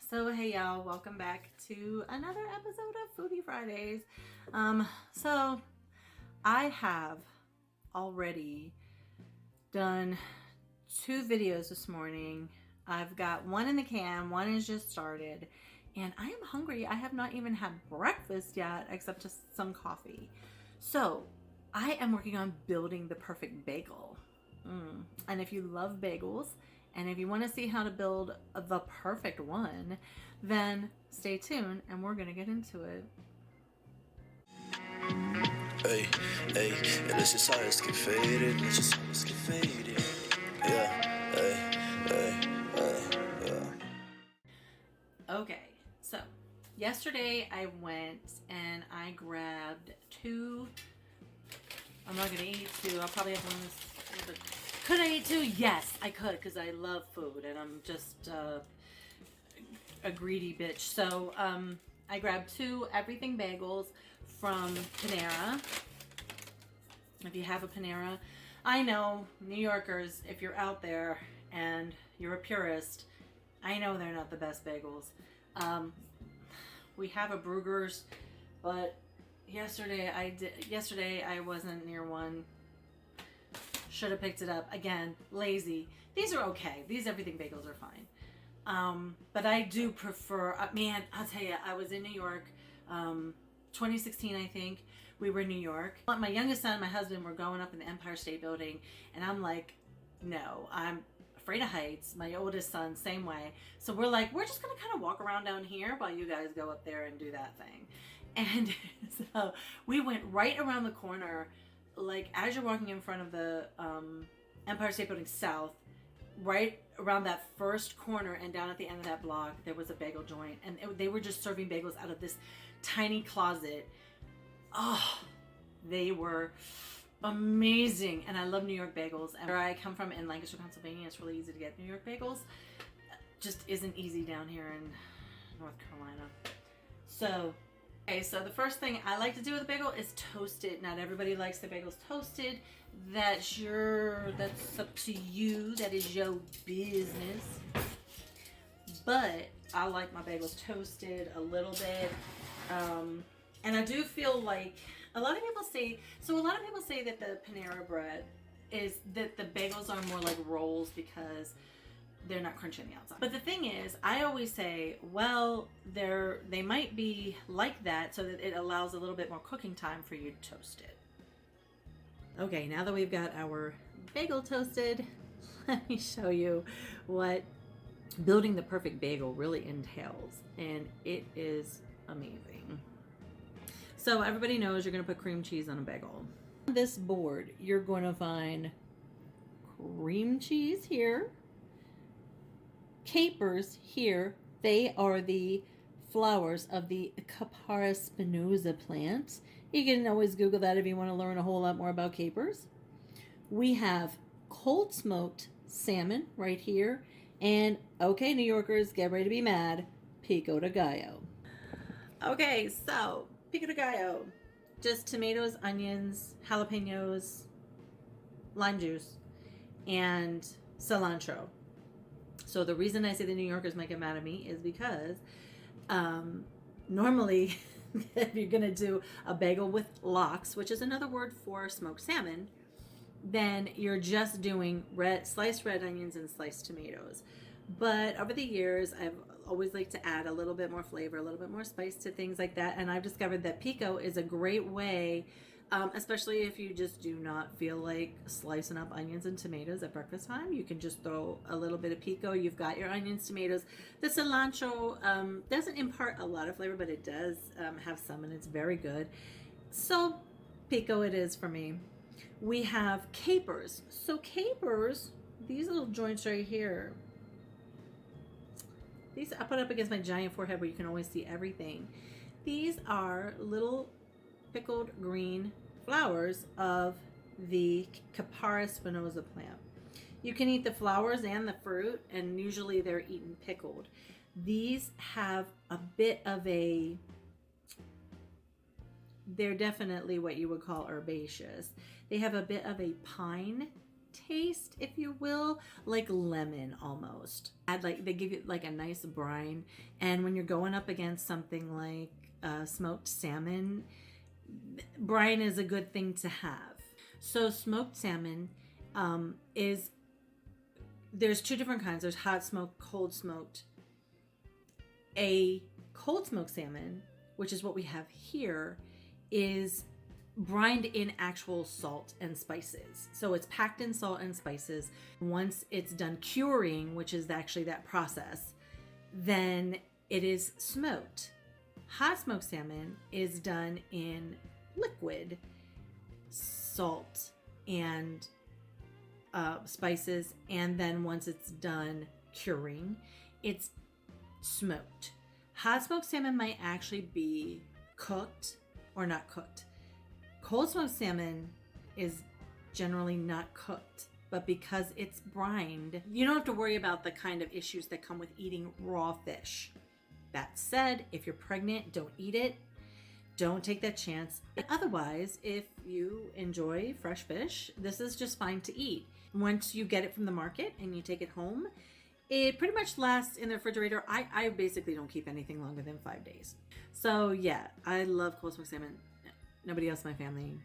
So hey y'all, welcome back to another episode of Foodie Fridays. So I have already done 2 videos this morning. I've got one in the can, one is just started, and I am hungry. I have not even had breakfast yet, except just some coffee. So I am working on building the perfect bagel. And if you love bagels, and if you want to see how to build the perfect one, then stay tuned and we're going to get into it. Hey, hey, let's just alles get faded. Let's just alles get faded. Yeah, yeah. Okay, so yesterday I went and I grabbed 2. I'm not going to eat 2. I'll probably have one this. Could I eat 2? Yes, I could, because I love food and I'm just a greedy bitch. So I grabbed 2 everything bagels from Panera. If you have a Panera, I know New Yorkers, if you're out there and you're a purist, I know they're not the best bagels. We have a Bruegger's, but yesterday I wasn't near one. Should have picked it up. Again, lazy. These are okay. These everything bagels are fine. But I do prefer, man, I'll tell you, I was in New York, 2016, I think. We were in New York. My youngest son and my husband were going up in the Empire State Building, and I'm like, no, I'm afraid of heights. My oldest son, same way. So we're like, we're just going to kind of walk around down here while you guys go up there and do that thing. And so we went right around the corner, like as you're walking in front of the Empire State Building South, right around that first corner and down at the end of that block, there was a bagel joint, and they were just serving bagels out of this tiny closet. Oh, they were amazing, and I love New York bagels. And where I come from in Lancaster, Pennsylvania, it's really easy to get New York bagels. Just isn't easy down here in North Carolina. So okay, so the first thing I like to do with a bagel is toast it. Not everybody likes the bagels toasted. That's up to you. That is your business. But I like my bagels toasted a little bit. And I do feel like a lot of people say that the Panera bread is that the bagels are more like rolls because they're not crunchy on the outside. But the thing is, I always say, well, they might be like that so that it allows a little bit more cooking time for you to toast it. Okay, now that we've got our bagel toasted, let me show you what building the perfect bagel really entails. And it is amazing. So everybody knows you're going to put cream cheese on a bagel. On this board, you're going to find cream cheese here, capers here. They are the flowers of the Capara spinosa plant. You can always Google that if you want to learn a whole lot more about capers. We have cold smoked salmon right here. And okay, New Yorkers, get ready to be mad. Pico de gallo. Okay, so pico de gallo. Just tomatoes, onions, jalapenos, lime juice, and cilantro. So the reason I say the New Yorkers might get mad at me is because normally if you're going to do a bagel with lox, which is another word for smoked salmon, then you're just doing sliced red onions and sliced tomatoes. But over the years, I've always liked to add a little bit more flavor, a little bit more spice to things like that. And I've discovered that pico is a great way, especially if you just do not feel like slicing up onions and tomatoes at breakfast time. You can just throw a little bit of pico. You've got your onions, tomatoes. The cilantro doesn't impart a lot of flavor, but it does have some, and it's very good. So pico it is for me. We have capers. So capers, these little joints right here, these I put up against my giant forehead where you can always see everything. These are little pickled green flowers of the Capara spinosa plant. You can eat the flowers and the fruit, and usually they're eaten pickled. These have a bit of they're definitely what you would call herbaceous. They have a bit of a pine taste, if you will, like lemon almost. Add like, they give you like a nice brine. And when you're going up against something like smoked salmon, brine is a good thing to have. So smoked salmon there's two different kinds. There's hot smoked, cold smoked. A cold smoked salmon, which is what we have here, is brined in actual salt and spices. So it's packed in salt and spices. Once it's done curing, which is actually that process, then it is smoked. Hot smoked salmon is done in liquid salt and spices, and then once it's done curing, it's smoked. Hot smoked salmon might actually be cooked or not cooked. Cold smoked salmon is generally not cooked, but because it's brined, you don't have to worry about the kind of issues that come with eating raw fish. That said, if you're pregnant, don't eat it. Don't take that chance. Otherwise, if you enjoy fresh fish, this is just fine to eat. Once you get it from the market and you take it home, it pretty much lasts in the refrigerator. I basically don't keep anything longer than 5 days. So yeah, I love cold smoked salmon. Nobody else in my family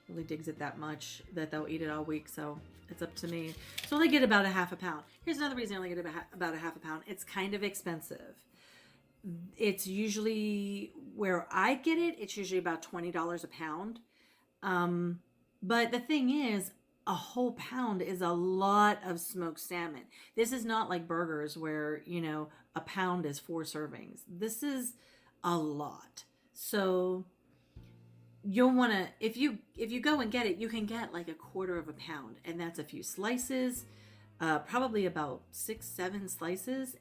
really digs it that much that they'll eat it all week, so it's up to me. So I only get about a half a pound. Here's another reason I only get about a half a pound. It's kind of expensive. It's usually, where I get it, it's usually about $20 a pound. But the thing is, a whole pound is a lot of smoked salmon. This is not like burgers where, a pound is 4 servings. This is a lot. So you'll want to, if you go and get it, you can get like a quarter of a pound, and that's a few slices, probably about 6-7 slices,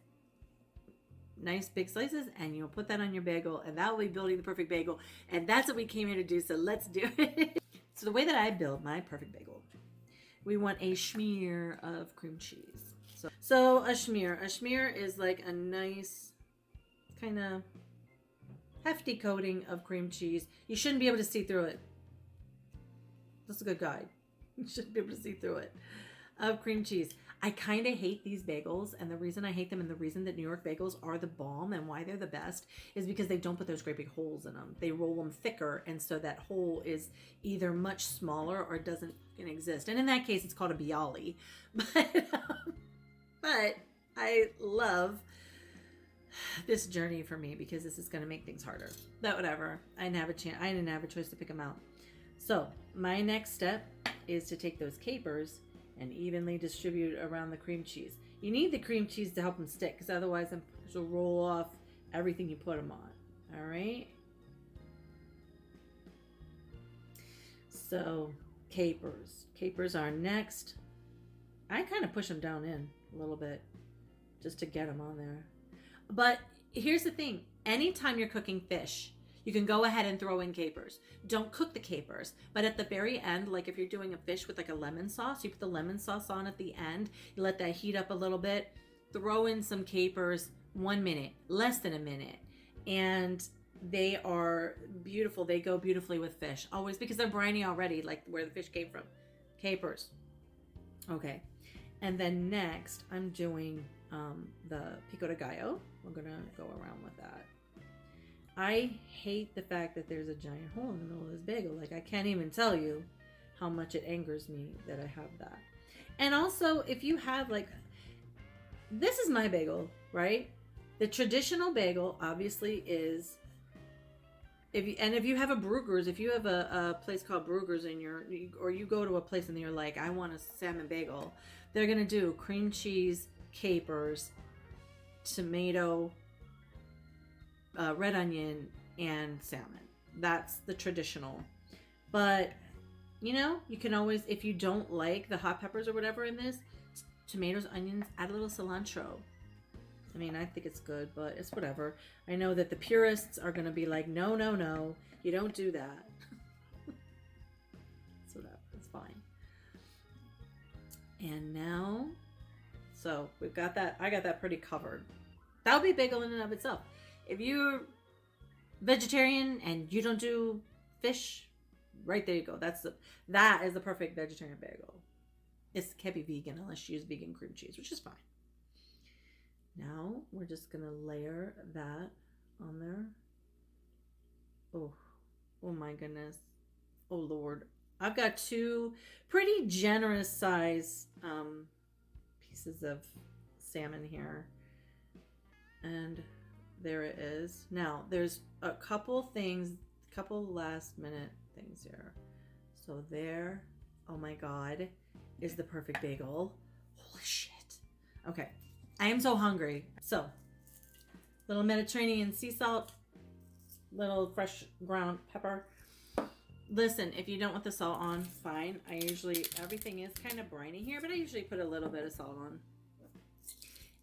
nice big slices, and you'll put that on your bagel, and that will be building the perfect bagel. And that's what we came here to do, so let's do it. So the way that I build my perfect bagel, we want a schmear of cream cheese. So a schmear is like a nice kind of hefty coating of cream cheese. You shouldn't be able to see through it. That's a good guide. You shouldn't be able to see through it. Of cream cheese. I kind of hate these bagels, and the reason I hate them and the reason that New York bagels are the bomb and why they're the best is because they don't put those great big holes in them. They roll them thicker, and so that hole is either much smaller or doesn't exist. And in that case, it's called a bialy. But I love this journey for me because this is going to make things harder. But whatever. I didn't have a choice to pick them out. So my next step is to take those capers and evenly distribute around the cream cheese. You need the cream cheese to help them stick, because otherwise them will roll off everything you put them on. All right. So capers are next. I kind of push them down in a little bit just to get them on there. But here's the thing. Anytime you're cooking fish, you can go ahead and throw in capers. Don't cook the capers, but at the very end, like if you're doing a fish with like a lemon sauce, you put the lemon sauce on at the end, you let that heat up a little bit, throw in some capers, 1 minute, less than a minute, and they are beautiful. They go beautifully with fish, always, because they're briny already, like where the fish came from. Capers. Okay. And then next, I'm doing the pico de gallo. We're going to go around with that. I hate the fact that there's a giant hole in the middle of this bagel. Like, I can't even tell you how much it angers me that I have that. And also, if you have like, this is my bagel, right? The traditional bagel obviously is, if you have a Bruegger's, if you have a place called Bruegger's or you go to a place and you're like, I want a salmon bagel, they're going to do cream cheese, capers, tomato, red onion, and salmon. That's the traditional. But you can always, if you don't like the hot peppers or whatever in this, tomatoes, onions, add a little cilantro. I mean, I think it's good, but it's whatever. I know that the purists are going to be like, no, you don't do that. So that's fine. And now, so we've got that. I got that pretty covered. That would be bagel in and of itself. If you're vegetarian and you don't do fish, right there you go. That is the perfect vegetarian bagel. It can be vegan unless you use vegan cream cheese, which is fine. Now we're just gonna layer that on there. Oh my goodness. Oh Lord. I've got 2 pretty generous size pieces of salmon here. And there it is. Now there's a couple last minute things here. So there, oh my God, is the perfect bagel. Holy shit. Okay, I am so hungry. So, little Mediterranean sea salt, little fresh ground pepper. Listen, if you don't want the salt on, fine. Everything is kind of briny here, but I usually put a little bit of salt on.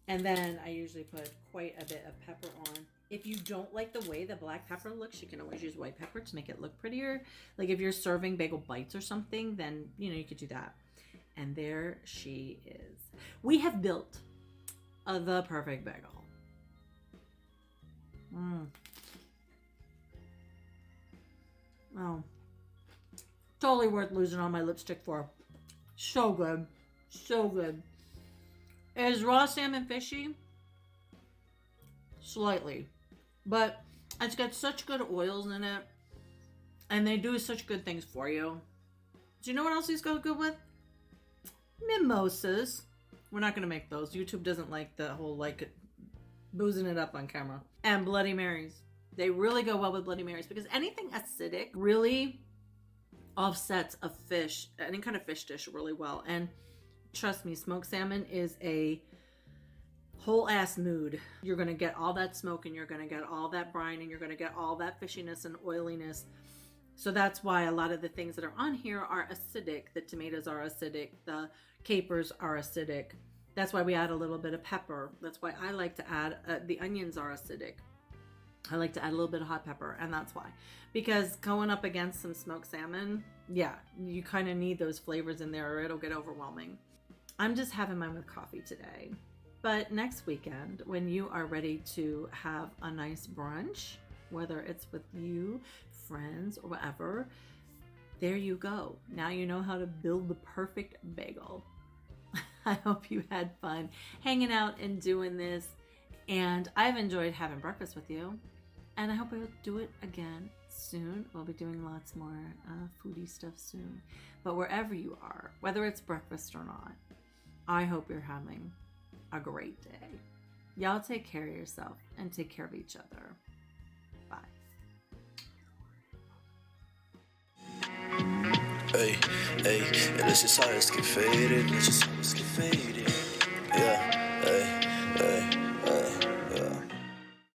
And then I usually put quite a bit of pepper on. If you don't like the way the black pepper looks, you can always use white pepper to make it look prettier. Like if you're serving bagel bites or something, then, you could do that. And there she is. We have built the perfect bagel. Oh. Totally worth losing all my lipstick for. So good. So good. Is raw salmon fishy? Slightly. But it's got such good oils in it. And they do such good things for you. Do you know what else these go good with? Mimosas. We're not going to make those. YouTube doesn't like the whole boozing it up on camera. And Bloody Marys. They really go well with Bloody Marys because anything acidic really offsets a fish, any kind of fish dish really well. And trust me, smoked salmon is a whole ass mood. You're going to get all that smoke and you're going to get all that brine and you're going to get all that fishiness and oiliness. So that's why a lot of the things that are on here are acidic. The tomatoes are acidic. The capers are acidic. That's why we add a little bit of pepper. That's why I like to add, the onions are acidic. I like to add a little bit of hot pepper, and that's why. Because going up against some smoked salmon, yeah, you kind of need those flavors in there or it'll get overwhelming. I'm just having mine with coffee today. But next weekend, when you are ready to have a nice brunch, whether it's with you, friends, or whatever, there you go. Now you know how to build the perfect bagel. I hope you had fun hanging out and doing this. And I've enjoyed having breakfast with you. And I hope we'll do it again soon. We'll be doing lots more foodie stuff soon. But wherever you are, whether it's breakfast or not, I hope you're having a great day. Y'all take care of yourself and take care of each other. Bye. Ey, ey, eller så sa jag ska fade it, eller så sa jag ska fade it.